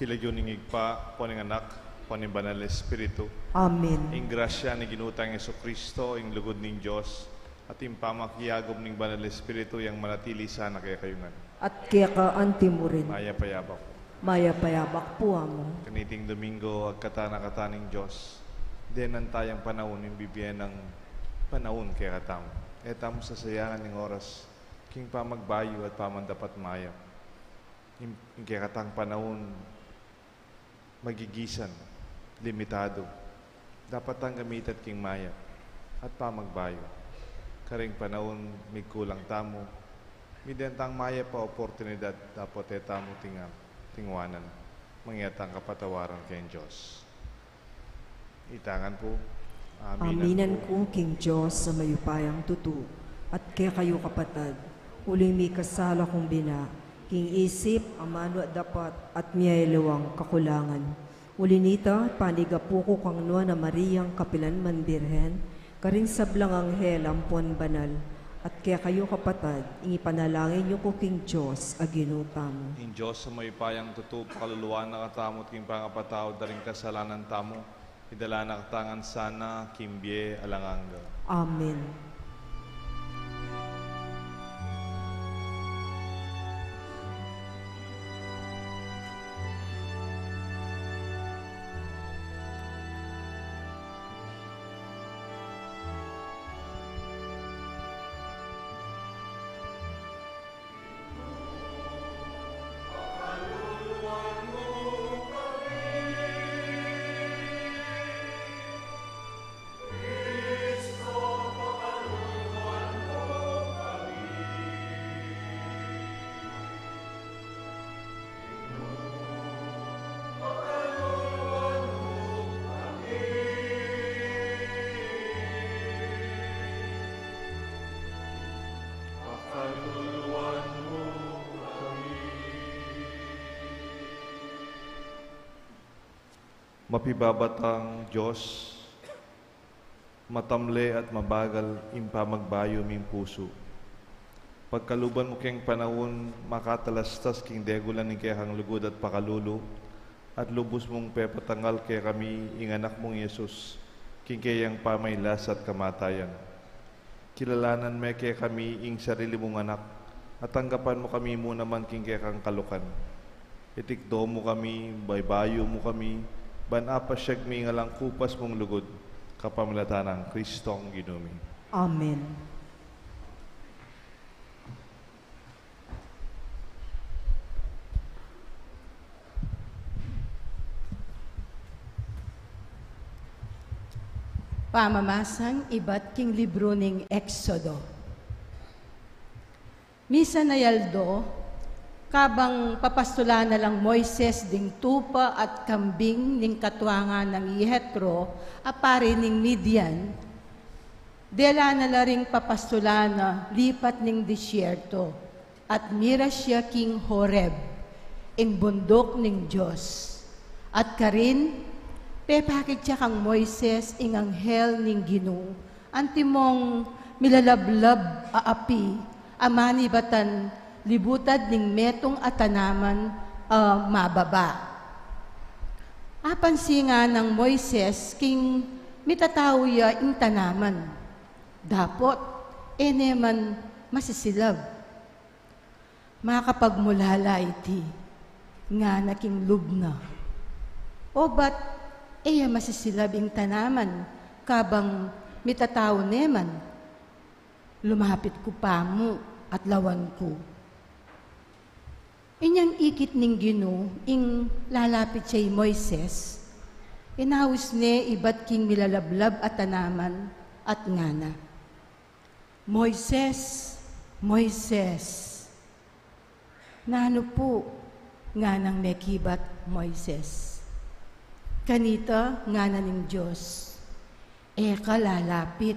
Kilagyo ning igpa, po ning anak, po ning banal na Espiritu. Amen. Ing grasya ni ginutang Yesu Kristo, ing lugod ning Diyos, at ing pamakiyagom ning banal na Espiritu, yang manatili sana kaya kayungan. At kaya ka anti mo rin. Maya payabak. Maya payabak po amo. Kaniting Domingo, agkatana-kataning Diyos, din ang tayang panahon, yung bibiyan ng panahon kaya katamo. Etamo sa sayangan ng oras, king pamagbayo at pamandapat maya. Yung kaya katang panahon, magigisan, limitado. Dapat ang gamitat king maya at pamagbayo. Karing panahon, may kulang tamo. Midentang maya pa oportunidad, dapat etamo tingwanan. Mangyatang kapatawaran kay Diyos. Itangan po. Aminan ko, King Diyos, sa mayupayang tutu, at kaya kayo kapatad, uling may kasala kong bina, king isip, amano at dapat, at miyayalawang kakulangan. Ulinita, panigapo ko kang nua na Mariyang kapilan man birhen, karing sablang anghel ampon banal, at kaya kayo kapatad, ingipanalangin niyo ko, King Diyos, aginutamo. In Diyos, sa mayupayang tutu, pakaluluan na katamot, king pangapatao, daring kasalanan tamo, idala na katangan sana, kimbye, alanganga. Amen. Mapibabatang Diyos, matamle at mabagal impamagbayo ming puso. Pagkaluban mo keng panahon, makatalastas king degulan ng kayang lugod at pakalulo, at lubos mong pepatangal kay kami ing anak mong Yesus, king kayang pamaylas at kamatayan. Kilalanan me kay kami ing sarili mong anak, at tanggapan mo kami mo naman king kayang kalukan. Itikdo mo kami, baybayo mo kami, banapasyag mi ngalang kupas mong lugod, kapamilatan ng Kristong Ginumi. Amen. Pamamasang iba't king libro ning Exodo. Misa na yaldo, kabang papastula na lang Moises ding tupa at kambing ning katwangan ng Yetro, apari ning Midian, dela na laring papastula na lipat ning disyerto, at mira siya king Horeb, ing bundok ning Diyos. At karin, pepakit siya kang Moises ing anghel ning Ginoo, antimong milalablab aapi, amani batan libutad ning metong atanaman mababa. Apan singa ng Moises king mitataw ya ing tanaman. Dapot, eneman masisilab. Makapagmulala iti, nga naking lubna. O ba't eya masisilab ing tanaman, kabang mitataw neman. Lumapit ko pa mo at lawan ko. Inyang ikit ning Ginoo, ing lalapit siya'y Moises, inawis ne iba't king milalablab at tanaman at ngana. Moises, Moises, nano po nga nang mekibat Moises. Kanita ngana ning Diyos, eka lalapit,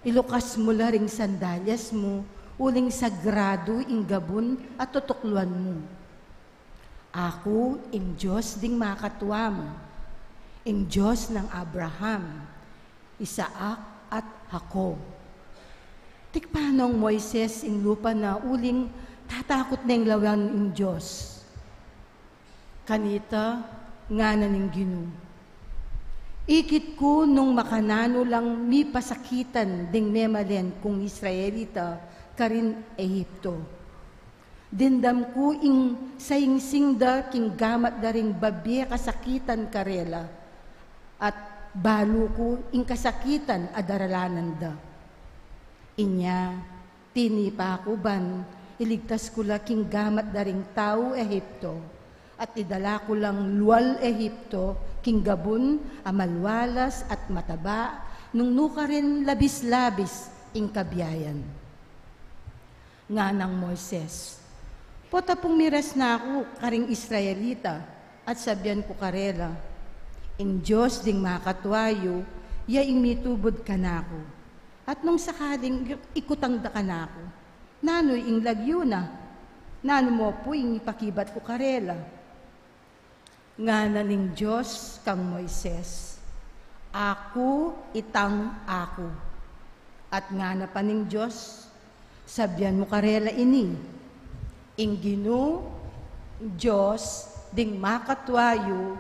ilukas mo la ring sandalyas mo, uling sagrado ing gabon at tutukluan mo. Ako, ing Diyos ding makatwa mo, ing Diyos ng Abraham, Isaac at Jacob. Tikpanong Moises ing lupa na uling tatakot na ing lawan ing Diyos. kanita nga naning Ginoo. Ikit ko nung makanano lang mi pasakitan ding memalen kung Israelita karin Ehipto. Dindam ko ing sayingsingda king gamat daring babye kasakitan karela at balo ko ing kasakitan adaralanan da. Inya, tinipa ko ban, iligtas ko la king gamat daring tao Ehipto at idala ko lang luwal Ehipto king gabon amalwalas at mataba nung nuka rin labis-labis ing kabiyayan. Nga ng Moises, pota pong miras na ako karing Israelita at sabyan ko karela, in Diyos ding makatwayo, ya ing mitubod ka na ako. At nung sakaling ikutang da ka na ako, nano'y ing lagyo na, nano mo po ing ipakibat ko karela. Nga na ning Diyos kang Moises, ako itang ako. At nga na pa ning Diyos, sabyan mo karela ini, ing Ginoo, Diyos ding makatwayo,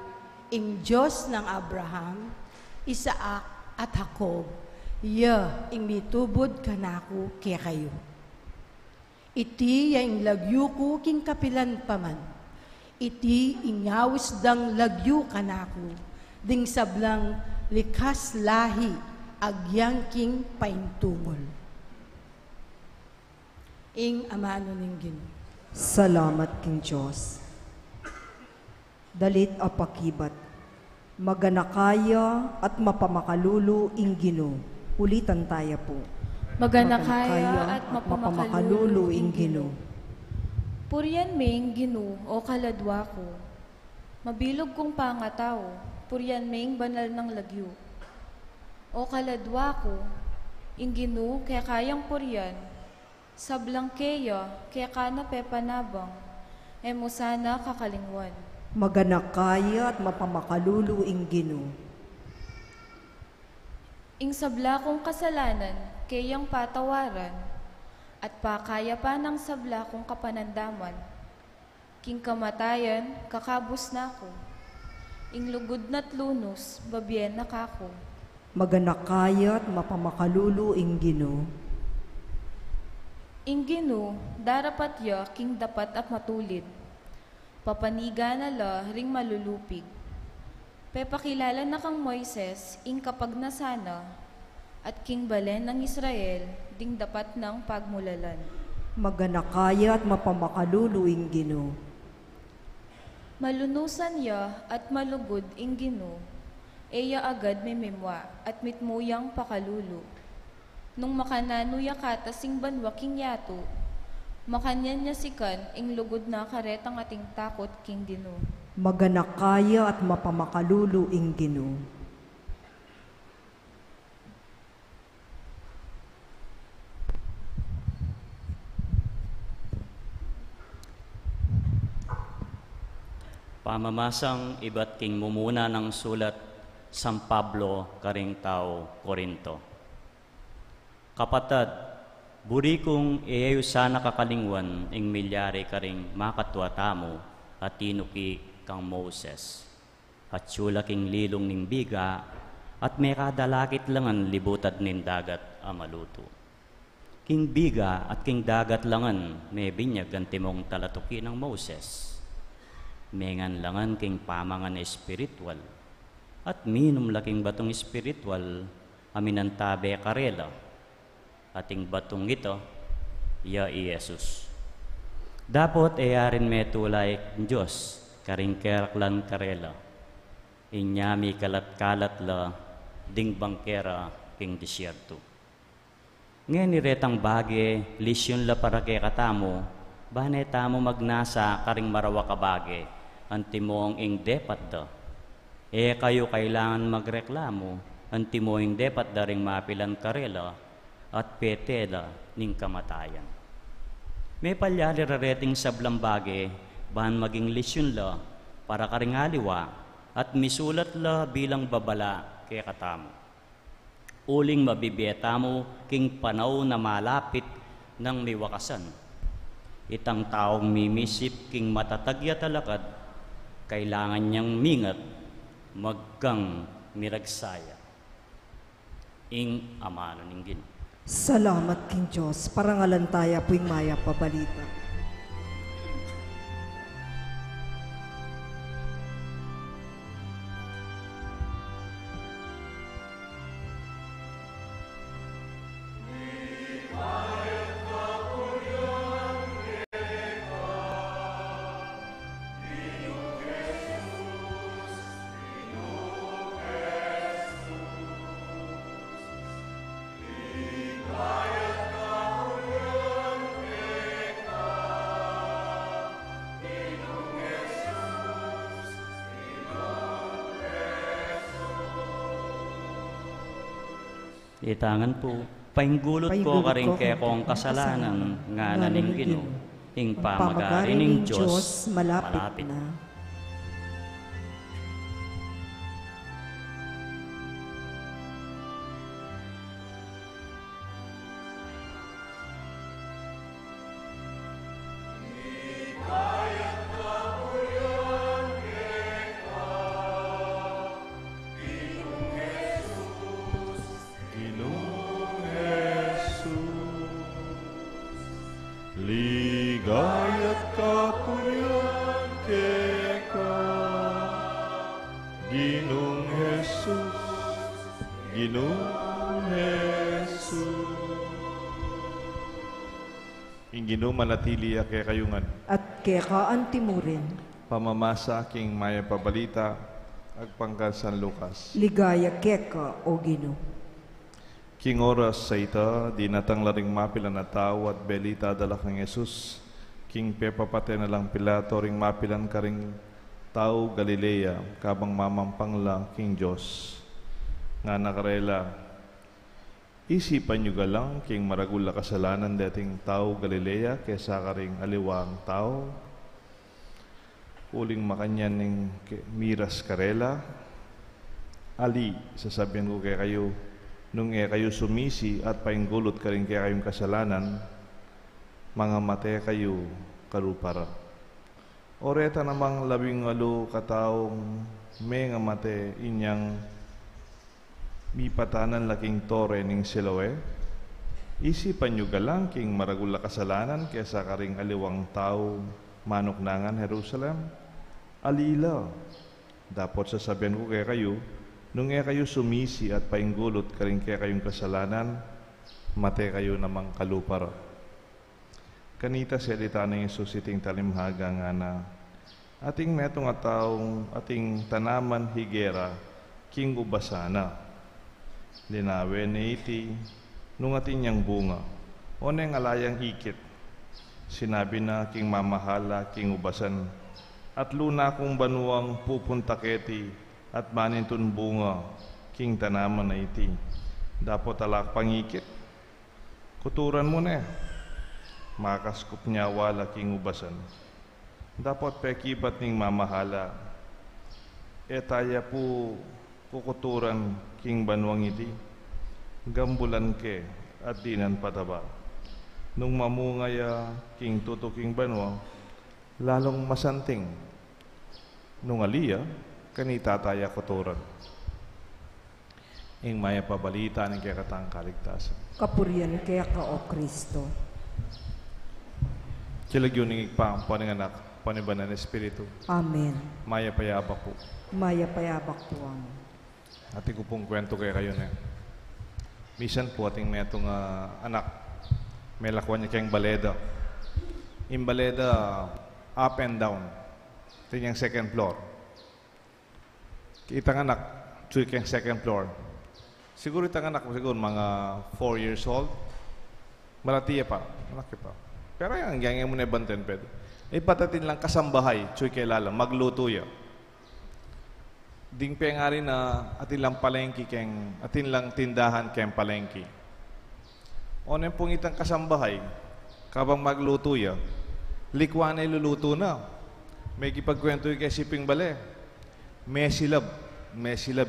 ing Diyos ng Abraham, Isaac at Jacob, ya ing mitubod kanako kaya kayo. Iti ya ing lagyo ko king kapilan paman, iti ingawis dang lagyo kanako, ding sablang likas lahi agyang king paintungol. Ing amano ning Ginoo. Salamat king Diyos. Dalit apakibat, maganakaya at mapamakalulu ing Ginoo. Ulitan tayo po. Maganakaya at mapamakalulu ing Ginoo. Purian ming Ginoo o kaladwa ko. Mabilog kong pangatao, purian ming banal ng lagyo. O kaladwa ko, ing Ginoo kaya kayang purian, sablang keya kaya kana pepanabang, emo sana kakalingwan. Maganakaya at mapamakalulu ing Ginoo. Ing sabla kong kasalanan, kayang patawaran, at pakaya pa ng sabla kong kapanandaman. King kamatayan, kakabos na ko. Ing lugod na't lunos, babyen na kako. Maganakaya at mapamakalulu ing Ginoo. Ing Ginoo, darapat ya king dapat at matulid. Papaniga na la ring malulupig. Pepakilala na kang Moises, ing kapag nasana, at king balen ng Israel, ding dapat ng pagmulalan. Maganakaya at mapamakalulu ing Ginoo. Malunusan ya at malugod ing Ginoo, eya agad may mimwa at mitmuyang pakalulu. Nung makanano ya katasing banwa king yato, makanyan niya sikan ing lugod na karetang ating takot king Ginoo. Maganakaya at mapamakalulu ing Ginoo. Pamamasang iba't king mumuna ng sulat San Pablo karing tao Korinto. Kapatad, buri kong iyayo sana kakalingwan ing milyari karing makatwa tamo at tinuki kang Moses. At sula king lilong ning biga at may kadalakit langan libutad nin dagat amaluto. King biga at king dagat langan may binyag ang timong talatuki ng Moses. Mengan langan king pamangan espiritual at minum laking batong espiritual aminantabe karela. Ating batong ito, ya Jesus. Dapat ayarin may tulay Diyos, karing keraklan karela. Inyami kalat-kalat la, ding bangkera king disyerto. Ngayon niretang bage, lisyon la para kay katamo, banay tamo magnasa karing marawa kabage, antimo ang ing depat da. Kayo kailangan magreklamo, antimo ing depat da ring mapilan karela, at petela ning kamatayan. May palyali rareting sablang bage, bahan maging lisyon la, para karingaliwa, at misulat la bilang babala kay katamo. Uling mabibiyeta mo king panaw na malapit ng miwakasan. Itang taong mimisip king matatagya talakad, kailangan niyang mingat maggang miragsaya. Ing amano ning Ginoo. Salamat King Diyos, parangalan tayo po'y maya pabalita. Itangan po, painggulot ko karing kekong kasalanan nga naning Ginoo, ing pamagari ning Diyos malapit na. Ginoong Jesus, ligaya't kapurian keka. Ginoong Jesus, Ginoong Jesus. Ing Ginoo manatili kay kayungan. At kekaan timurin, Pamamasa king maya pabalita, agpangkal San Lucas. ligaya keka o Ginoo. King oras sa ita, di natang laring mapila na tao at belita dala kang Jesus. King pepapate na lang Pilato ring mapilan ka ring tao Galilea, kabang mamampang lang King Diyos. Nga nakarela, isipan nyo galang king maragula kasalanan dating tao Galilea kesa ka ring aliwang tao. Uling makanyan ning miras karela. Ali, sasabihan ko kay kayo, nung kayo sumisi at painggulot ka rin kaya kayong kasalanan, mga mate kayo karupara. Oreta namang 12 kataong may nga mate inyang mipatanan laking tore ning Siloe. Isipan nyo galang king maragula kasalanan kesa karing aliwang tao manuknangan Jerusalem. Alila, dapat sasabihan ko kaya kayo, nung kayo sumisi at painggulot ka rin kaya kayong kasalanan, mate kayo namang kalupara. Kanita salita ng Isus iting talimhaga nga na ating metong taong ating tanaman higera king ubasana. Linawe ni iti nung ating niyang bunga o neng alayang ikit. Sinabi na king mamahala king ubasan at luna kong banuang pupunta keti at manintun bunga king tanaman na iti. Dapat alak pangikit. Kuturan mo na makaskup niya wala king ubasan. Dapat pekibat ning mamahala. Taya po kukuturan king banuang iti. Gambulan ke at dinan pataba. Nung mamungaya king tutuking banwa, lalong masanting. Nung aliya, kanita taya kuturan. Ing maya pabalita ng kaya katang kaligtasan. Kapurian kaya ka o Kristo. Kilagyo ning igpang paninganak, panibanan ng Espiritu. Amen. Maya payabak po. Maya payabak po ang Ating ko pong kwento kay kayo na. Misan po ating metong anak, may lakwan niya kayong baleda. Yung baleda, up and down. Ito yung second floor. Itang anak, chuy kayong second floor. Siguro itang anak mo, siguro mga 4 years old. Malatiya pa, malaki pa. Pero yung ganyan mo na ibantin, pwede. Patatin lang kasambahay, chuy kay lala, magluto ya. Ding pengari na atin lang palengki keng atin lang tindahan keng palengki. Onen pong itang kasambahay kabang magluto ya, likwan ay luluto na. May kipagkwento kay siping bale. Mesilab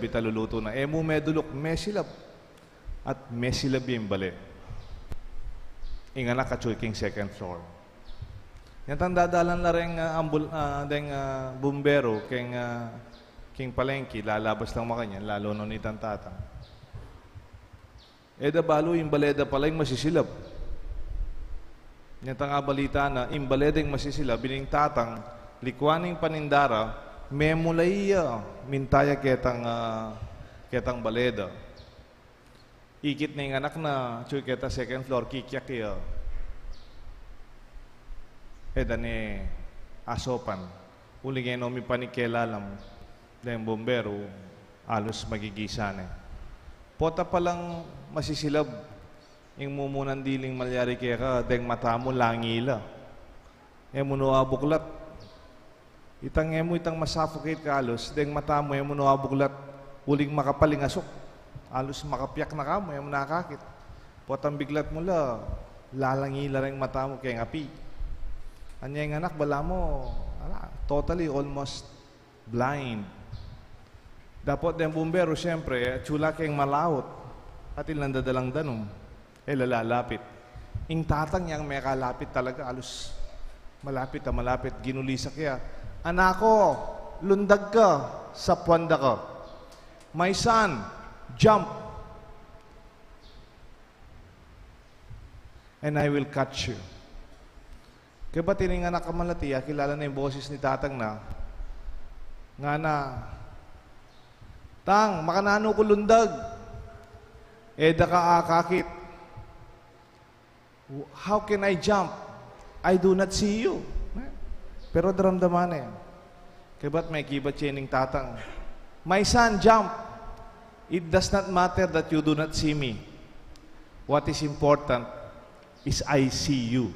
italuluto na. Mo medulok mesilab at mesilab yung bale. Inganak kachoy king second floor. Yan tang dadalan na rin bumbero king palengke, lalabas lang makanyan, lalo nun itang tatang. Eda balo, yung baleda pala yung masisilab. Yan tang balita na, yung baleda yung masisilab, bining tatang, likwaning panindara, memulaiya, mintaya ketang baleda. Ikit na yung anak na, chuy keta second floor, kikyak iya. Eda ni asopan, uli ngayon omi panikelalam, dahil bombero, alos magigisan eh. Pota palang masisilab, yung mumunan diling malyari kaya ka, dahil mata mo langila. E mo buklat. Itang masuffocate ka alos, dahil mata mo, mo buklat, uling makapaling asok. Alos makapiyak na ka mo, mo nakakit. Potang biglat mo la, lalangila rin mata mo kaya ngapi. Anya yung anak, bala mo, totally almost blind. Dapat yung bumbero, siyempre, tsula kayong malaot. At ilang dadalang danom, lalapit. Ing tatang niyang may kalapit talaga, alos malapit. Ginulisa kaya, anako, lundag ka, sapwanda ka. My son, jump. And I will catch you. Kaya ba tining anak ka malatiya, kilala na yung boses ni tatang na, nga na, Tang, makanano ko lundag. Eda ka akakit. How can I jump? I do not see you. Pero daramdaman eh. Kaya ba't may kibat sining tatang? My son, jump. It does not matter that you do not see me. What is important is I see you.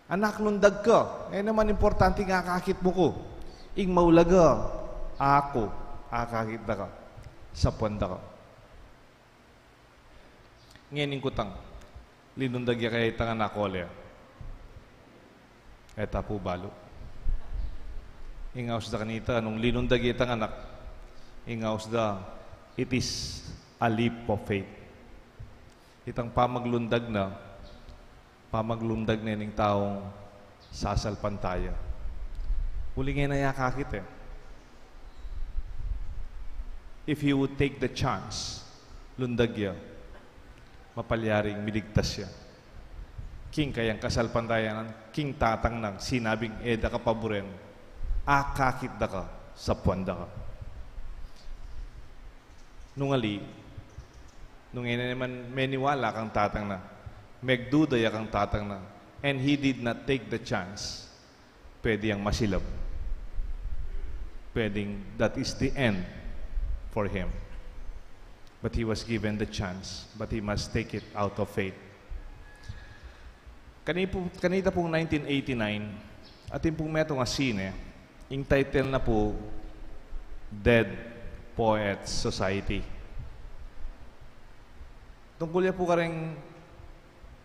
Anak, lundag ka. Eh naman importante nga kakit mo ko. Ing maulaga, ako, akakit na ka. Sapwanda ka. Ngayon kutang, linundagya kaya itang anak olya. Eta po balo. Ingaws da kanita, nung linundagya itang anak, ingaws da, it is a leap of faith. Itang pamaglundag na yung taong sasalpantaya. Huli nga na yakakit eh. If he would take the chance, lundagya, mapalyaring miligtas siya. King kayang kasalpantayanan, king tatang nang sinabing eda ka paboren, akakit da ka, sapwanda ka. Nungali, nung ina naman meniwala kang tatang na, megdudaya kang tatang na, and he did not take the chance, pwede ang masilab. Pwedeng that is the end for him. But he was given the chance, but he must take it out of faith. Kanita pong 1989, atin pong metong asine, yung title na po, Dead Poets Society. Tungkol niya po karing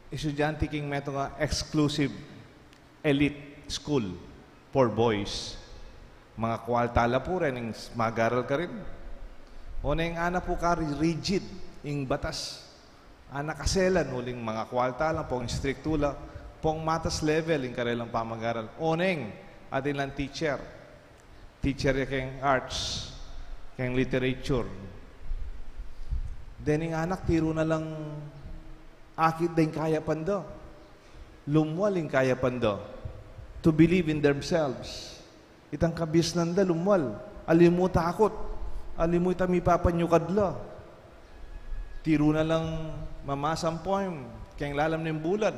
estudyante king meto nga exclusive elite school for boys. Mga kwaltala po rin, yung mag-aral ka rin. O na yung ana po ka rigid, yung batas. Ana kaselan, huling mga kwaltala, pong striktula, pong matas level, yung karelang pamag-aral. O na yung atin lang teacher. Teacher ya kayong arts, kayong literature. Then yung anak, tiro na lang akit din kaya pando. Lumwal yung kaya pando. To believe in themselves. Itang kabis nanda, lumwal. Alimu takot. Alimu itami papanyukadla. Tiro na lang mamasang poem. Kayang lalam ng bulan.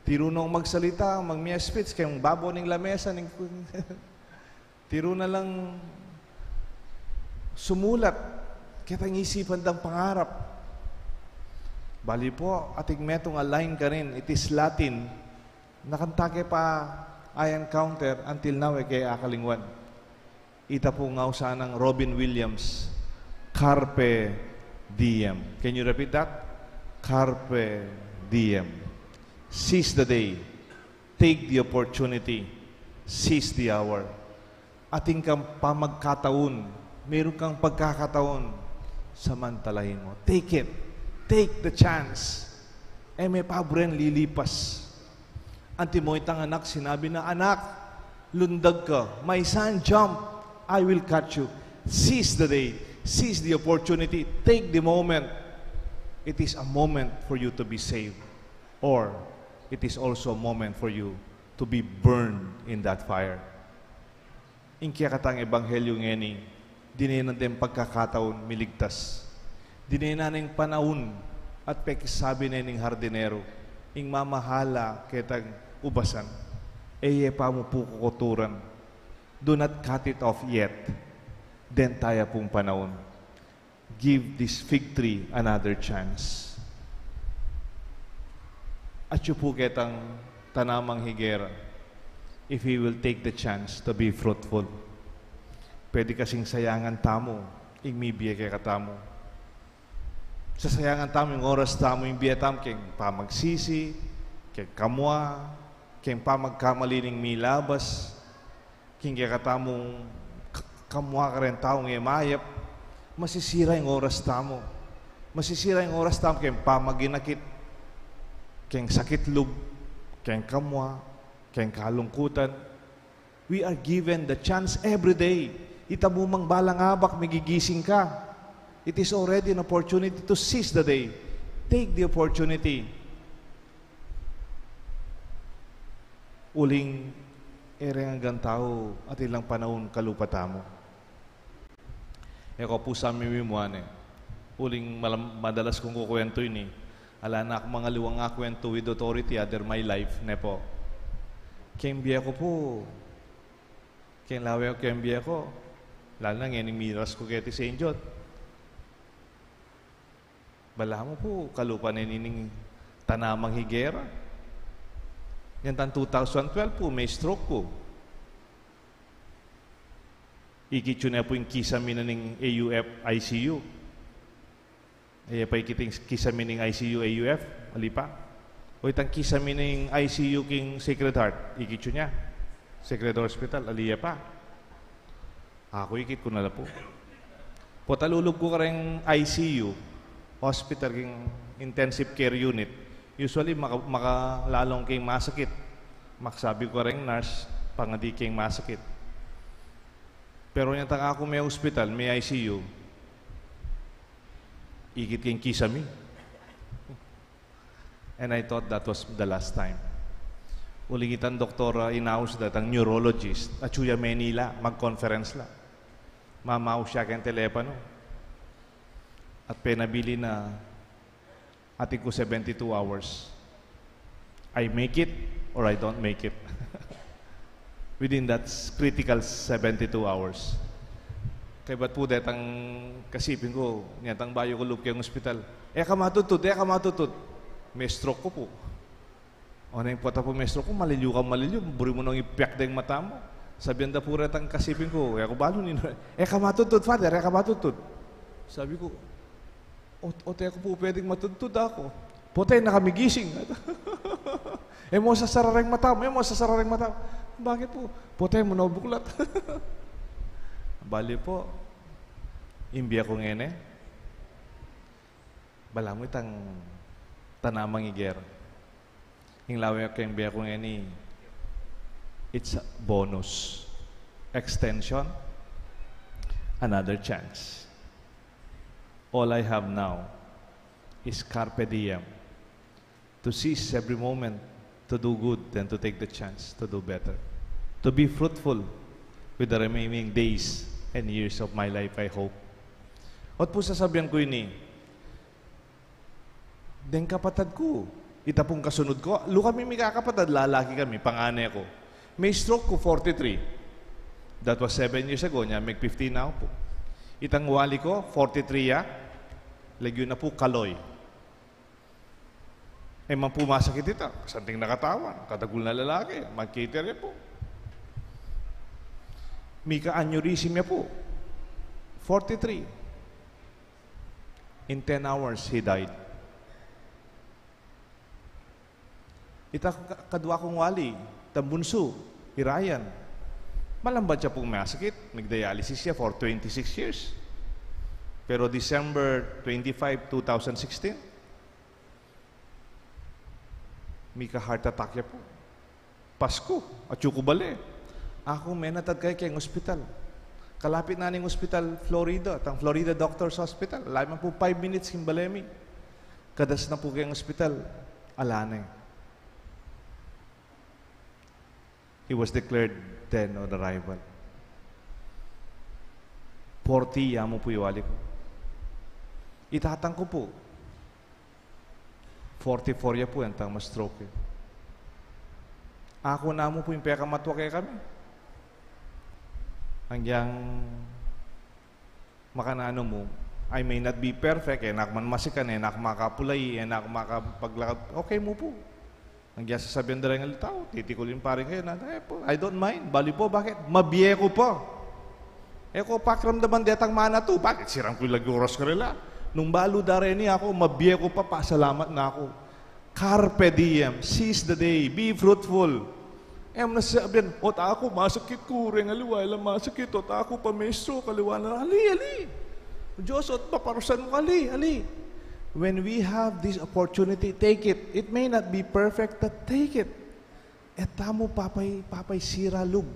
Tiro nang magsalita, magmiaspits, kayang babo ng lamesa. Tiro na lang sumulat. Kitang isipan ng pangarap. Bali po, ating metong align ka rin. It is Latin. Nakantake pa I encounter until now kay akalingwan. Ita po nga usanang Robin Williams. Carpe diem. Can you repeat that? Carpe diem. Seize the day. Take the opportunity. Seize the hour. Ating kang pamagkataon. Meron kang pagkakataon. Samantalahin mo. Take it. Take the chance. Eh may pabren lilipas. Antimoy tang anak, sinabi na, anak, lundag ka. My son, jump. I will catch you. Seize the day. Seize the opportunity. Take the moment. It is a moment for you to be saved. Or, it is also a moment for you to be burned in that fire. Ingkaya katang ebanghelyo ngeni, dinenan din pagkakataon miligtas. Dinenan ng panahon at pekisabi na ning hardinero, ing mamahala kitang ubasan, eye pa mo po kukuturan. Do not cut it off yet. Then tayo pong panahon. Give this fig tree another chance. At yun po kitang tanamang higera, if he will take the chance to be fruitful. Pwede kasing sayangan tamo, ing mibiya kay katamo. Sa sayangan tamo, yung oras tamo, yung biya tamo, keng pamagsisi, keng kamwa, keng pamagkamali ng milabas, keng kaya katamong kamwa ka rin taong imayap, masisira yung oras tamo. Masisira yung oras tamo, keng pamaginakit, keng sakit lub, keng kamwa, keng kalungkutan. We are given the chance every day. Itabumang balang abak, magigising ka. It is already an opportunity to seize the day. Take the opportunity. Uling ereng hanggang tao at ilang panahon kalupatamo. Eko po sa mimimuan Uling madalas kong kukwento yun Ala na ako mga liwang nga kwento with authority other my life. Nepo. Kembiya ko po. Kenlawe ko kembiya ko. Lalo na ngayon miras ko kaya ti St. John. Bala mo po, kalupa na nining tanamang higera. Yan tan 2012 po, may stroke po. Ikityo na po yung kisami na ng AUF, ICU. Ay pa ikiting kisami ng ICU, AUF, malipa. O itang kisami ng ICU king Sacred Heart, ikityo niya. Sacred Hospital, aliya pa. Ako ikit ko na po. Potalulog ko ka rin ICU, hospital king intensive care unit. Usually, makalalong king masakit. Maksabi ko rin nurse, pangadi king masakit. Pero yung tanga ako may hospital, may ICU, ikit king kisami. And I thought that was the last time. Ulingitan doktora inaus dat ang neurologist at suya Manila, mag-conference la. Mamaw siya kayong telepono. At penabili na ating ko 72 hours. I make it or I don't make it. Within that critical 72 hours. Kaya ba't po detang kasipin ko, niyatang bayo ko lup kayong ospital. Ka matutod. May stroke ko po. O na yung pata po may stroke ko, malilyo ka, buri mo nang ipiyak na yung mata mo. Sabihan da po retang kasipin ko, ako balo nino. Ka matutod, Father, ka matutod. Sabi ko, ote ako po pwedeng matutod ako. Potay, nakamigising. Mo sa sarareng mata mo, Bakit po? Potay mo nabuklat. Bali po, imbiya ko ngene. Bala mo itang tanamang iger. Hinglawi ako imbiya ko ngene. It's a bonus. Extension. Another chance. All I have now is carpe diem. To seize every moment to do good and to take the chance to do better. To be fruitful with the remaining days and years of my life, I hope. At po sasabihan ko ini, den kapatad ko, itapong kasunod ko, kami may kakapatad, lalaki kami, pangane ko. May stroke ko, 43. That was 7 years ago, niya, may 15 na po. Itang wali ko, 43 ya, lagyo na po, kaloy. Man pumasakit ito, kasanting nakatawan, katagul na lalaki, mag-cater niya po. Mika aneurysm niya po, 43. In 10 hours, he died. Ita kadwa kong wali, tambunso, Irayan. Malambad siya pong masakit, nag-dialysis siya for 26 years. Pero December 25, 2016, Mika heart attack niya po. Pasko, at yukubali. Ako menatad kay kayong ospital. Kalapit na ning ospital, Florida, tang Florida Doctors Hospital. Laman po 5 minutes Kimbalemi. Kadas na po kayong ospital, alane. He was declared dead on arrival. 40 yamo po iwali ko. Itatang ko po. 44 ya po yan, tang ma-stroke. Ako na mo po yung peka matwa kaya kami. Hanggang makanano mo, I may not be perfect, enak man masikan, enak makapulay, enak makapaglakad, okay mo po. Hanggang sasabihin dala ng tao, titikulin pa rin kayo na, I don't mind, bali po, bakit? Mabiye ko po. Ko pakramdaman detang mana to, bakit? Sirang ko laguros ko nila. Nung balo dareni ako, mabiye ko pa, pasalamat na ako. Carpe diem, seize the day, be fruitful. Nasabihan, ota ako, masakit ko, rin aliwa, ilang masakit, ota ako, pamestro, kaliwa na, ali. Diyos, ot paparusan mo, ali. When we have this opportunity, take it. It may not be perfect, but take it. Tamo, papay siralug.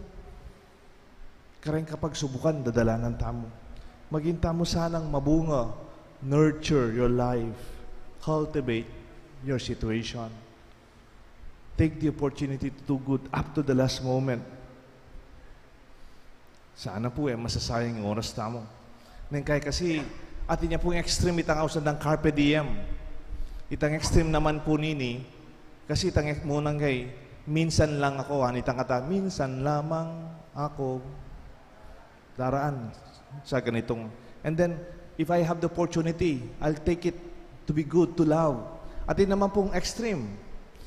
Kareng kapag subukan, dadalangan tamo. Maging tamo sanang mabunga. Nurture your life. Cultivate your situation. Take the opportunity to do good up to the last moment. Sana po masasayang yung oras tamo. Kaya kasi, atin niya pong extreme itang ausan ng carpe diem. Itang extreme naman po nini, kasi itang munang kay, minsan lang ako, itang kata, minsan lamang ako daraan sa ganitong. And then, if I have the opportunity, I'll take it to be good, to love. Atin naman pong extreme.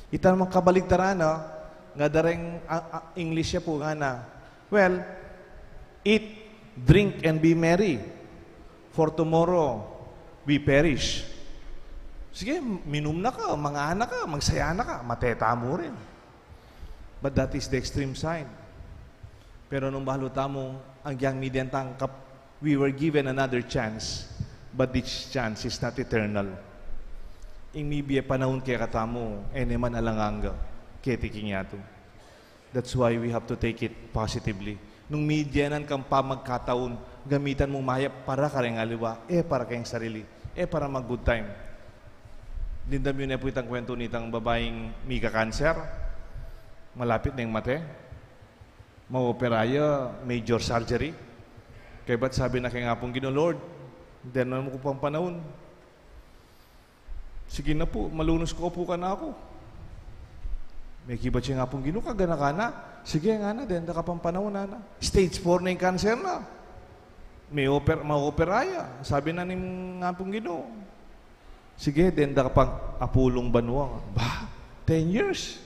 Ita naman kabaligtaran, nga dareng English siya po nga na, well, eat, drink, and be merry, for tomorrow we perish. Sige, minum na ka, mga anak ka, magsaya na ka, mateta mo rin. But that is the extreme side. Pero nung bahalo tamo, ang yang midyantang we were given another chance, but this chance is not eternal. Imibiya panahon kaya katamo, eneman alanganga, ketiking yato. That's why we have to take it positively. Nung midyanan kang pamagkataon, gamitan mong mayap para kareng aliwa, para kayong sarili, para mag-good time. Lindam yun po itang kwento nitang babaeng mika cancer, malapit na yung mate, ma-operaya, major surgery. Kaya ba't sabi na kaya nga pong Gino, Lord, then mo ko pang panahon, sige na po, malunos ko po ka na ako. May kibat siya nga pong Gino, kagana ka na. Sige nga na, then nakapang panahon na na. Stage 4 na yung cancer na. Ma-operaya. Sabi na ng nga pong Gino. Sige, then nakapang apulong banwang. 10 years.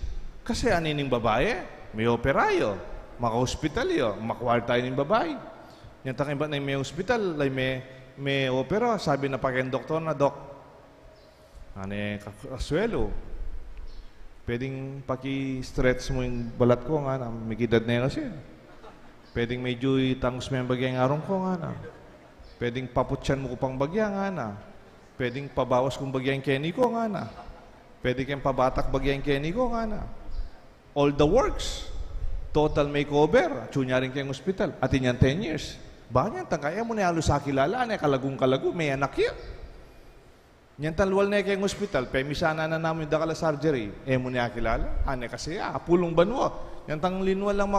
Kasi anin ng babae, may operayo. Maka-hospital yun, makuwal tayo ng babae. Yan takin ba na may hospital, may opera. Sabi na pa kayong doktor na, Dok, kaswelo. Pwedeng paki-stretch mo yung balat ko nga na, may kidad na yun kasi. Pwedeng medyo itangos mo yung bagay ng arong ko nga na. Pwedeng paputyan mo ko pang bagya nga na. Pwedeng pabawas kong bagay ng Kenny ko nga na. Pwedeng kang pabatak bagay ng Kenny ko nga na. All the works. Total makeover. Tsunya rin kayong hospital. At inyan 10 years. Banyan, tangkaya mo na yalo sa kilala. Kalagong-kalago, may anak yun. Yan talwal na kayong hospital, pemisana na namin dakala surgery, mo niya kilala, kasi pulong banwa. Yan tang linwal lang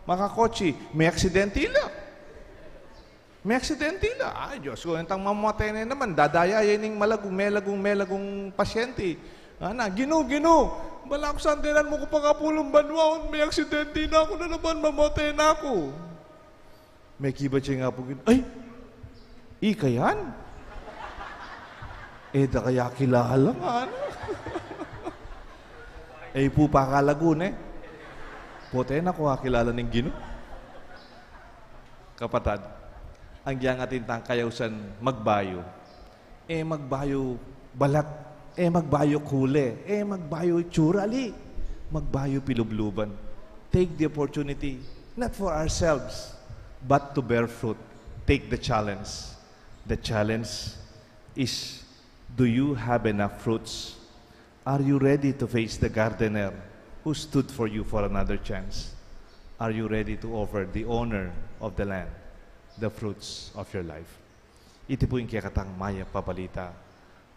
makakotsi, may aksidentila. May aksidentila. Ay, Diyos ko, yan tang mamatay na naman, dadaya yan yung melagong pasyente. Gino, bala ko sandinan mo ko pa kapulong banwa, may aksidentila ako na naman, mamatay na ako. May kibat siya nga po, ay, ikayan? Da kaya kilala nga, po pakalagun Pote na ko kilala ng Gino. Kapatad, ang diyang atin tang kayawsan magbayo. Magbayo balat. Magbayo kule. Magbayo tsurali. Magbayo pilubluban. Take the opportunity, not for ourselves, but to bear fruit. Take the challenge. The challenge is, do you have enough fruits? Are you ready to face the gardener who stood for you for another chance, are you ready to offer the honor of the land, the fruits of your life? Iti po yung kiyakatang maya papalita,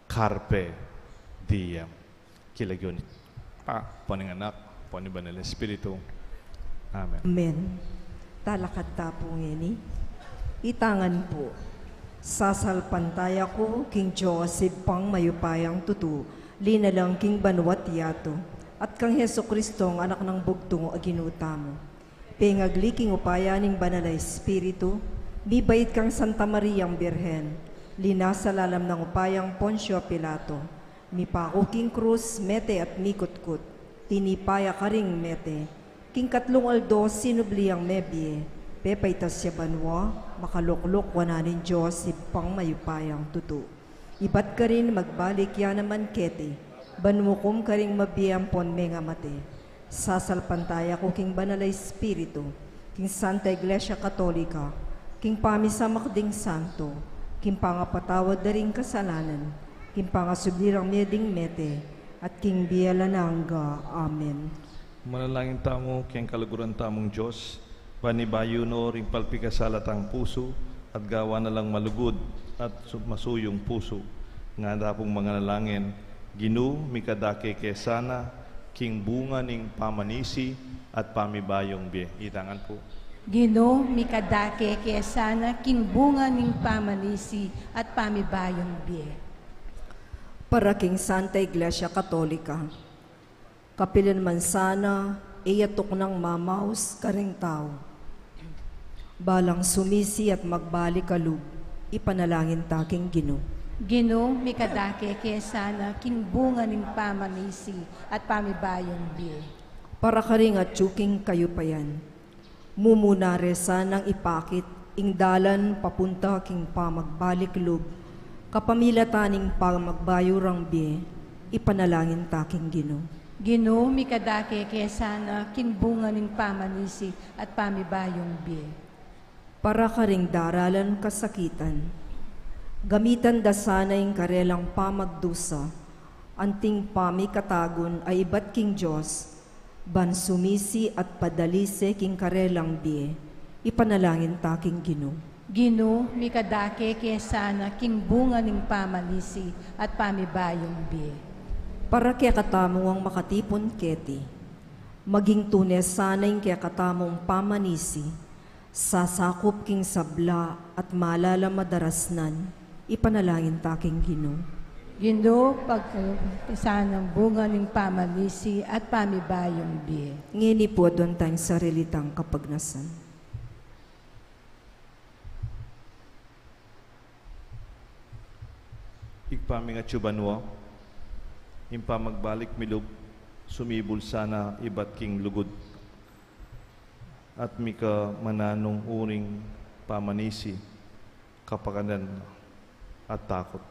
carpe diem. Kilagyon, poning anak, poning banal na Espiritu. Amen. Amen. Talakad tapong ini. Itangan po. Sasalpantaya ko, King Joseph pang mayupayang tutu, linalang King Banwat yato, at kang Heso Kristo ang anak ng bugtong aginuta mo. Pengagli King upayaning banal na Espiritu, bibait kang Santa Mariang Birhen, linasalalam ng upayang Poncio Pilato, mipako King Cruz, mete at mikutkut, tinipaya ka ring mete, King Katlong Aldo, sinubliang mebye, pepaitas siya banwa, makaluklok wananin Diyos, pang mayupayang tutu. Ibat ka rin magbalik yan naman kete, banmukom ka rin mabiyampon menga mate. Sasalpantaya ko King Banal na Espiritu, King Santa Iglesia Katolika, King Pamisa Makding Santo, King Pangapatawad na rin kasalanan, King Pangasubirang meding mete, at King Bialananga. Amen. Manalangin tamo, kiyang kaluguran tamong Diyos, panibayo no ring palpikasalatang puso, at gawa na lang malugod at masuyong puso. Nga dapong mga nalangin, Ginu, mikadake kesana, king bunga ning pamanisi, at pamibayong biye. Itangan po. Gino, mikadake kesana, king bunga ning pamanisi, at pamibayong biye. Para King Santa Iglesia Katolika, kapilan man sana, iyatok ng mamaus karing tao. Balang sumisi at magbalik kalub, ipanalangin taking Gino. Gino, mikadake kesana, king bunga ning pamanisi, at pamibayong biye. Para karing at tsuking kayo pa yan, mumunare sanang ipakit, ingdalan papunta king pamagbalik lub, kapamilataning pamagbayurang biye, ipanalangin taking Gino. Gino, mikadake kesana, king bunga ning pamanisi, at pamibayong biye. Para karing daralan kasakitan, gamitan da sana'y karelang pamagdusa, anting pamikatagon ay ibat king Diyos, ban sumisi at padalise king karelang biye, ipanalangin taking Gino. Gino, mikadake kesana, king bunga ning pamanisi, at pamibayong biye. Para kaya katamo ang makatipon keti, maging tunes sana'y kaya katamong pamanisi, sasakop king sabla at malala madarasnan, ipanalangin taking Gino. Gino, pagkisa ng bunga ng pamanisi at pamibayong biye. Ngini po doon tayong sarilitang kapagnasan. Igpaming at yubanwa, impa magbalik milub, sumibol sana ibat king lugod. At mika mananong uring pamanisi, kapakanan at takot.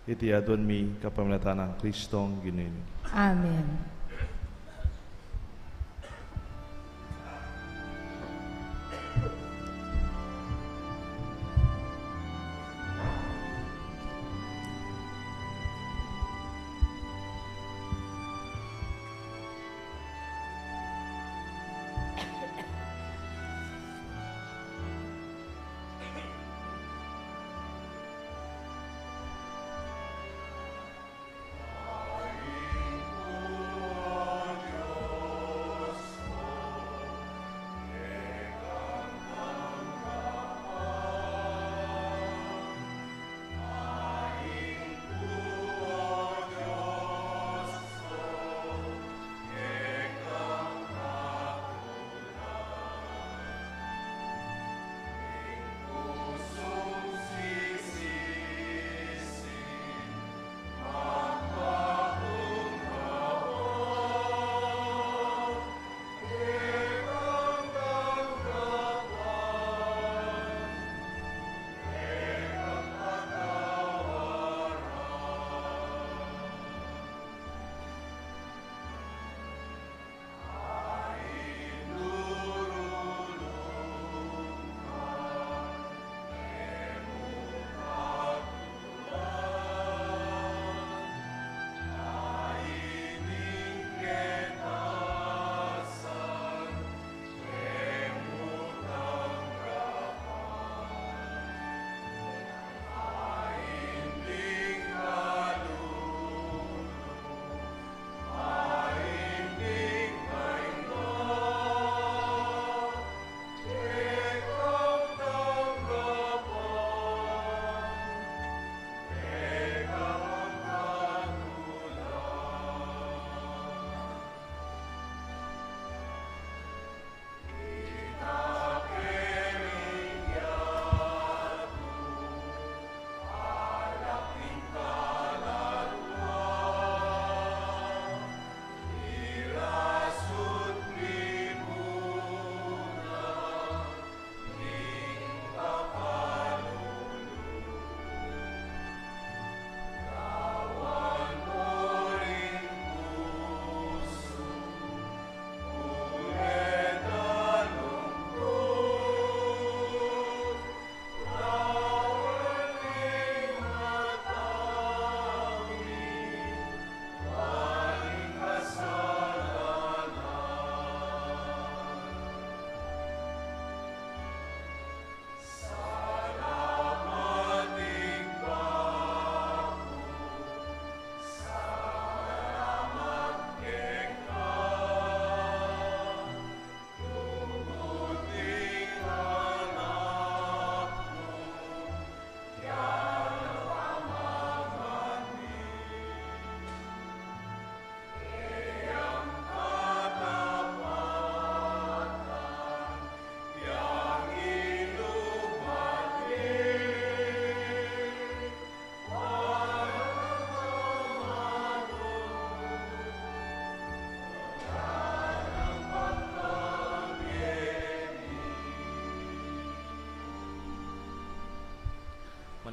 Iti adon mi kapamilatan ng Kristong Ginoo. Amen.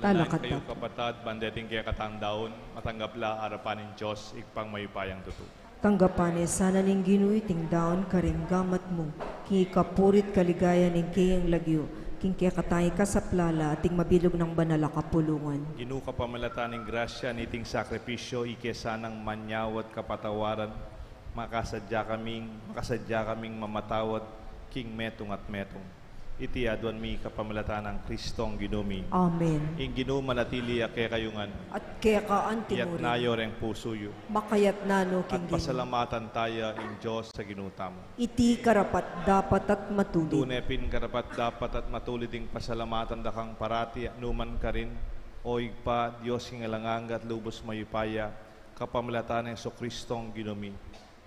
Talakat kayo dapat. kapatad, bandeting kaya katandaon, matanggapla arapan ng Diyos, ikpang mayupayang tutu. Tanggapan sana ning Ginoo ting daon karing gamat mo, king ikapurit kaligaya ning kiyang lagyo, king kaya katay ka sa plala, ating mabilog ng banala kapulungan. Ginu ka pamalata ng grasya, niting sakripisyo, ikesanang manyawat kapatawaran, makasadya kaming mamatawad, king metong at metong. Iti aduan mi kapamalata ng Kristong ginumi. Amen. Ing ginu manatili ake kayungan, At kaya ka iyat antimurin, nayo reng pusuyo. makayat nano At king Ginoo. pasalamatan tayo in Diyos sa ginutamo. Iti karapat dapat at matulid. Tunepin karapat dapat at matuliding pasalamatan dakang parati numan ka rin. Oig pa, Diyos hingalanganga at lubos mayupaya, kapamalatan ng Kristong ginumi.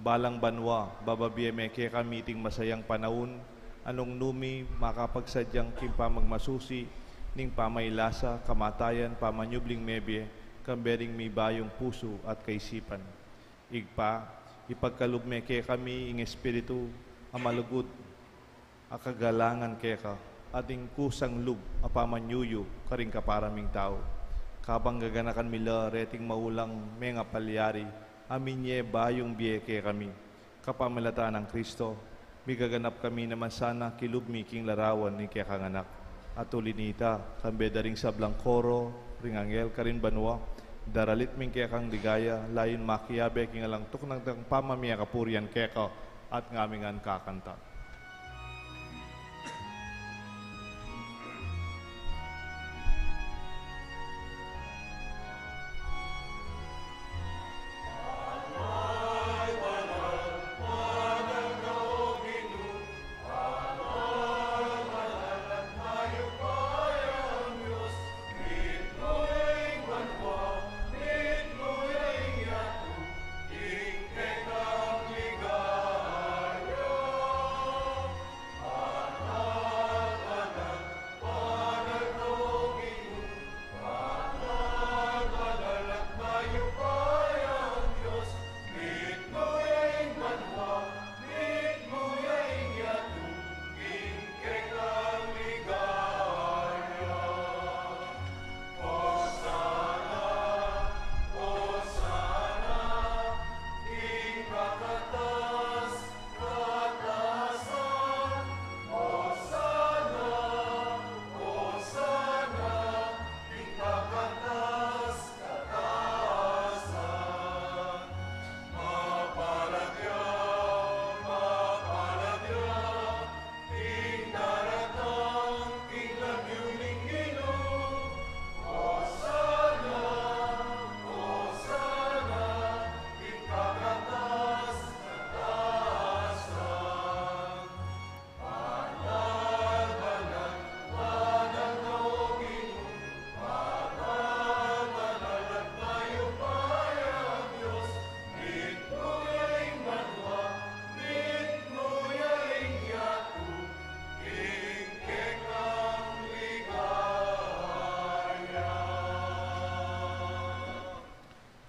Balang banwa, bababiyeme kaya kami iting masayang panahon, anong numi makapagsadyang kimpa magmasusi, ning pamaylasa, kamatayan, pamanyubling mebye, kambering may bayong puso at kaisipan. Igpa, ipagkalubme kaya kami ing espiritu, amalugod, akagalangan kaya ka, ating kusang lub, apamanyuyo, karing kaparaming tao. Kabang gaganakan mila, reting maulang mga palyari, aminye bayong biye kaya kami. Kapamalata ng Kristo, bigaganap kami naman sana kilub miking larawan ni kaya kanganak. At ulinita, kambedaring sablang koro, ringangel karin banwa, daralit ming kaya kang ligaya, layin makiyabe king alang tuk ng pamamiya kapurian kaya ka, at ngamingan kakanta.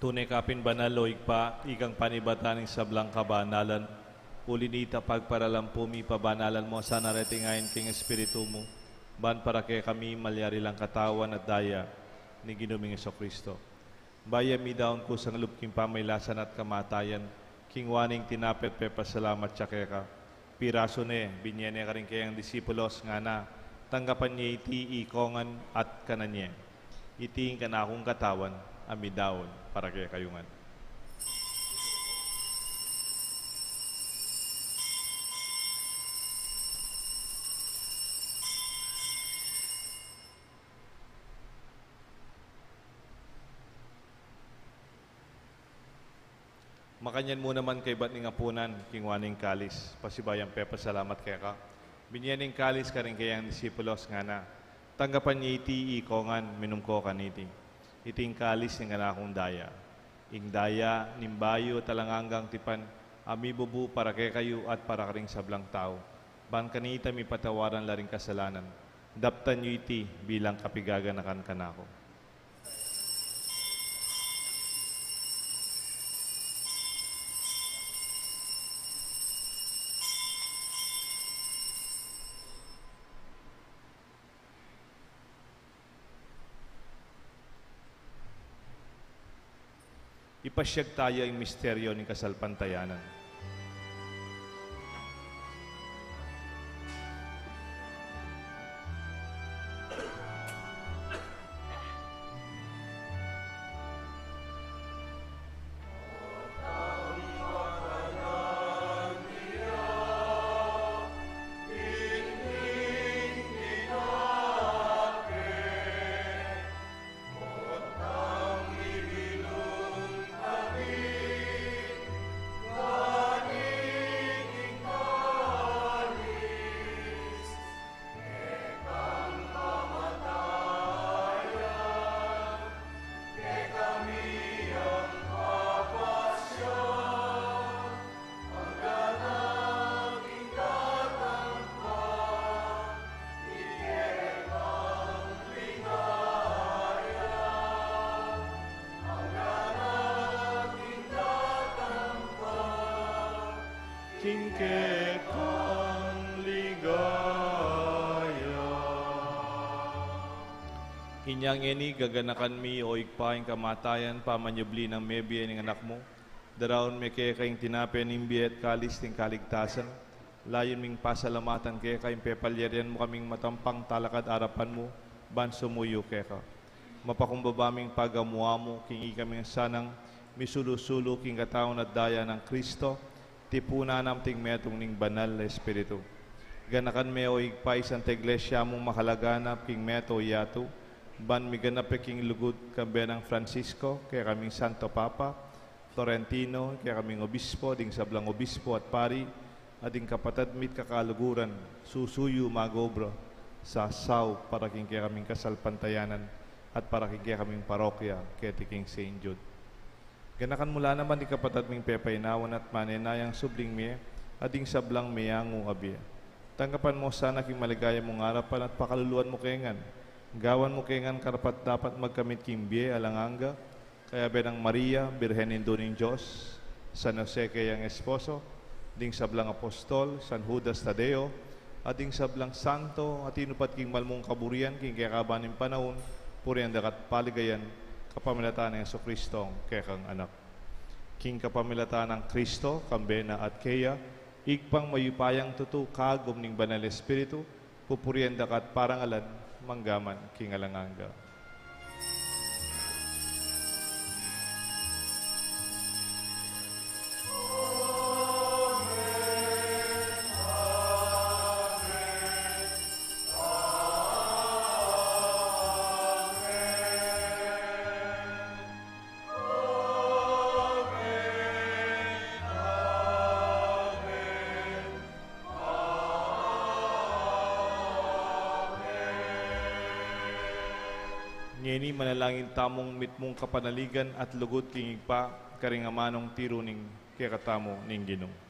Tunay kapin banaloy pa, ikang panibataning sablang kabanalan, ulinita pagparalampumi pabanalan mo, sana retingayin king espiritu mo, ban para kay kami malyari lang katawan at daya, ni ginuming Kristo. Baya mi daon ko sang lupking pamaylasan at kamatayan, king waning tinapet pasalamat siya kaya ka. Piraso ne, binyene ka rin kayang disipulos nga na, tanggapan niya iti ikongan at kananye. Iting ka na akong katawan, amidaon para kaya kayungan. Makanyan mo naman kay bat ning apunan, kingwaning kalis, pasibayang pepa salamat kaya ka. Binyaning kalis ka rin kayang disipulos nga na, tanggapan niya iti ikongan, minumko kaniti. Iting kalis ng anakong daya. Ing daya, nimbayo, talanganggang tipan, amibubu para kay kayo at para karing sablang tao. Ban kanita mi patawaran laring kasalanan. Daptan niyo iti bilang kapigaganakan kanako. Ipasyag tayo ang misteryo ng kasalpantayanan. Tingke kang ligaya. Inyang ini gaganakan mi o igpaing kamatayan pamanyubli ng mebiya ng anak mo. Daraon me kaya kayong tinapay ng biyat kalis ng kaligtasan. Layon ming pasalamatan kaya kayong pepalyarian mo kaming matampang talakad arapan mo. Ban sumuyo kaya ka. Mapakumbabaming pagamuha mo, kingi kami sanang misulusulo king kataon at daya ng Kristo. Tipuna namting metong ning banal na Espiritu. Ganakan me o igpay sa iglesia mong makalaganap king meto yato. Ban miganap king lugod kambe ng Francisco, kaya kaming Santo Papa, Torrentino, kaya kaming obispo, ding sablang obispo at pari, ading kapatad mit kakaluguran, susuyo magobra sa saw para king kaya kaming kasalpantayanan at para king kaya kaming parokya, kaya king St. Jude. Ganakan mula naman di kapatad ming pepainawan at manenayang subling miye, ading sablang miyango abya. Tanggapan mo sana king maligaya mong harapan at pakaluluan mo kengan. Gawan mo kengan karapat dapat magkamit king biye alanganga, kaya benang Maria, Birhen Induning Diyos, San Jose kayang esposo, ding sablang apostol, San Judas Tadeo, ading sablang santo, at inupat king malmong kaburian, king kaya kabaning panahon, purihan dakat paligayan, kapamilataan ng Jesucristo kaya kang anak. King kapamilataan ng Kristo, kambena at kaya, igpang mayupayang tutu kagom ning banal Espiritu, pupurian dakat parangalan, manggaman king alanganga. Ngeni manalangin tamong mitmong kapanaligan at lugod king igpa karingamanong tiro ning kekatamo ning Ginoo.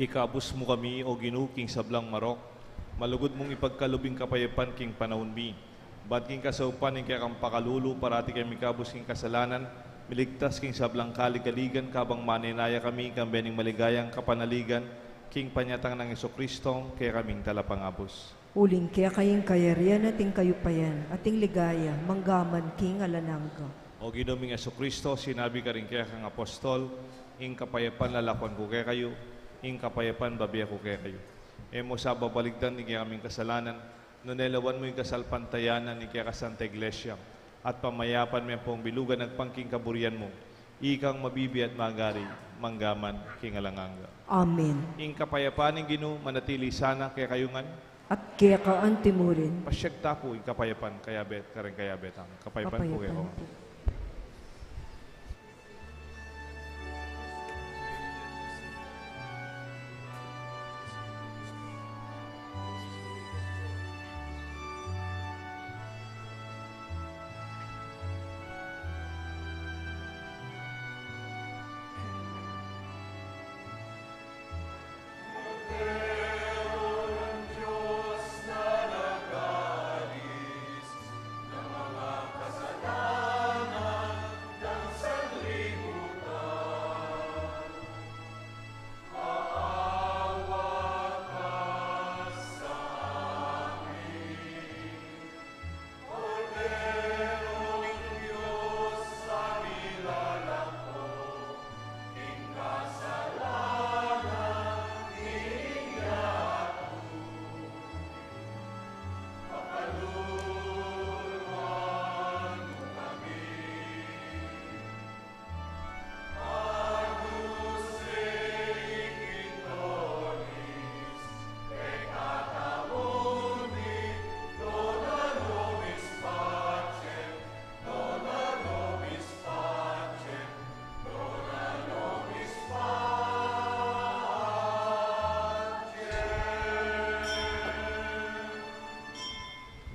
Ikabus mo kami, o Ginoo, king sablang marok. Malugod mong ipagkalubing kapayapan king panahon mi. Bad king kasaupan king kang pakalulu, parati kami kabus king kasalanan. Miligtas king sablang kaligaligan, kabang maninaya kami, kang bening maligayang kapanaligan, king panyatang ng Jesucristo, kaya kaming talapangabos. Uling kaya kayong kayarian ating kayupayan, ating ligaya, manggaman king alanangga. O Ginoming Jesucristo, sinabi ka rin kaya kang apostol, ing kapayapan lalakwan ko kaya kayo, ing kapayapan babiya ko kaya kayo. Emo sa babaligdan ni kaya kaming kasalanan, nunelawan mo yung kasalpantayanan ni kaya ka Santa Iglesia, at pamayapan mo pong bilugan at pangking kaburian mo, ikang mabibi at magari, manggaman, king alanganga. Amen. Ing kapayapaan ng Ginoo, manatili sana kaya kayungan, At kaya ka antimurin, pasyag tapo, ing kapayapan, kaya bet, karen kaya betang, kapayapan po kaya kapayapan ko. po.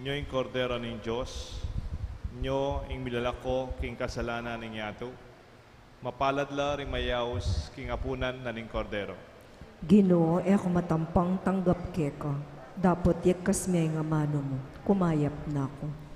Nyo yung kordero ng Diyos, nyo yung milalako king kasalanan ng yato, mapalad la ring mayaos king apunan na ning kordero. Ginoo, ako matampang tanggap keka. Dapat yekas may nga mano mo. Kumayap na ako.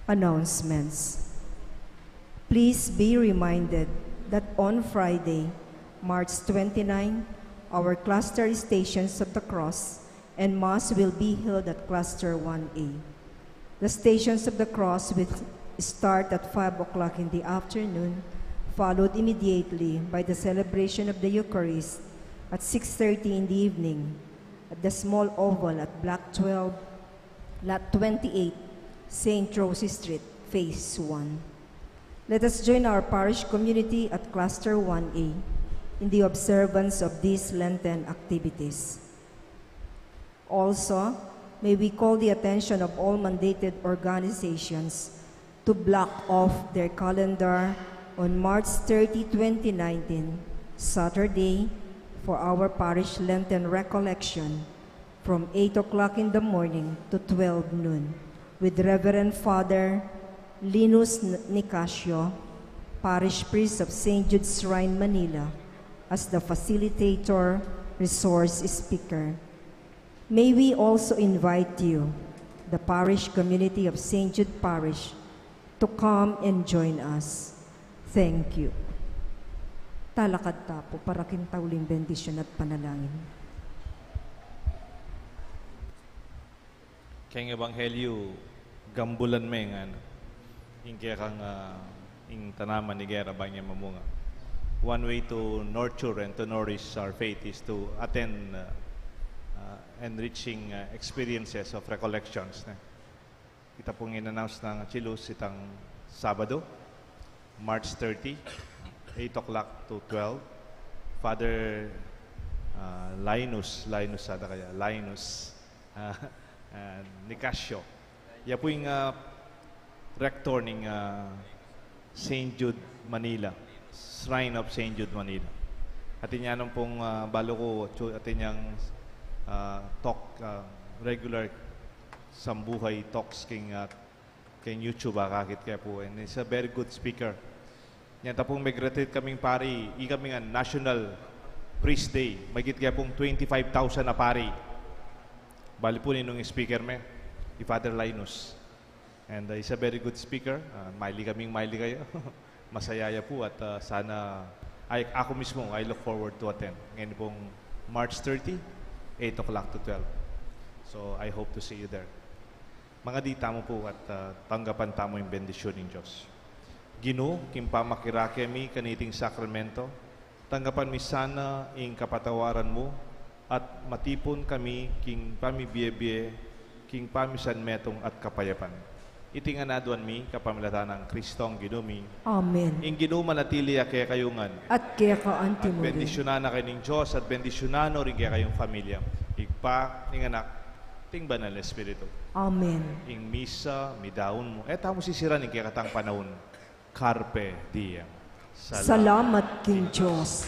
Announcements. Please be reminded that on Friday, March 29, our cluster Stations of the Cross and Mass will be held at Cluster 1A. The Stations of the Cross will start at 5 o'clock in the afternoon, followed immediately by the celebration of the Eucharist at 6:30 in the evening at the small oval at Block 12, Lot 28, St. Rosie Street, Phase 1. Let us join our parish community at Cluster 1A in the observance of these Lenten activities. Also, may we call the attention of all mandated organizations to block off their calendar on March 30, 2019, Saturday, for our parish Lenten recollection from 8 o'clock in the morning to 12 noon with Reverend Father Linus Nicasio, Parish Priest of St. Jude's Shrine, Manila, as the facilitator, resource speaker. May we also invite you, the parish community of St. Jude Parish, to come and join us. Thank you. Talakad tapo para kintauling bendisyon at panalangin. Kaya Ebanghelyo, gambulan me nga, kaya kang tanaman ni Gera ba niya mamunga. One way to nurture and to nourish our faith is to attend enriching experiences of recollections. Kita pong in-announce ng Chilus itang Sabado, March 30, 8 o'clock to 12. Father Linus Nicasio. Yan po yung rector ng St. Jude, Manila. Shrine of St. Jude, Manila. Atin yan pong balo ko, atin yung talk, regular sambuhay talks king YouTube kakit kaya po. And he's a very good speaker. Yan tapong may graduate kaming pari, kami nga National Priest Day. Magit kaya pong 25,000 na pari. Bali po ninong speaker me, si Father Linus. And he's a very good speaker. Maili kayo. Masayaya po at sana, ako mismo, I look forward to attend. Ngayon pong March 30, 8 o'clock to 12. So I hope to see you there. Mga di tamo po at tanggapan tamo yung bendisyon ng Diyos. Ginoo, kimpamakirake mi kaniting sakramento, tanggapan mi sana ing kapatawaran mo at matipon kami king pamibiyebye, king pamisan metong at kapayapan. Itinganaduan mi kapamilatan ng Kristong ginumi. Amen. Ing Ginoo manatili kaya kayungan. At kaya kaanti At mo rin. bendisyonan na kayo ng Diyos at bendisyonan rin kaya kayong pamilya. Igpa, ing anak, ting banal na Espiritu. Amen. Ing misa, midaon mo. Tamo sisiran ing kaya katang panahon. Carpe diem. Salamat King Diyos.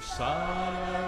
Usay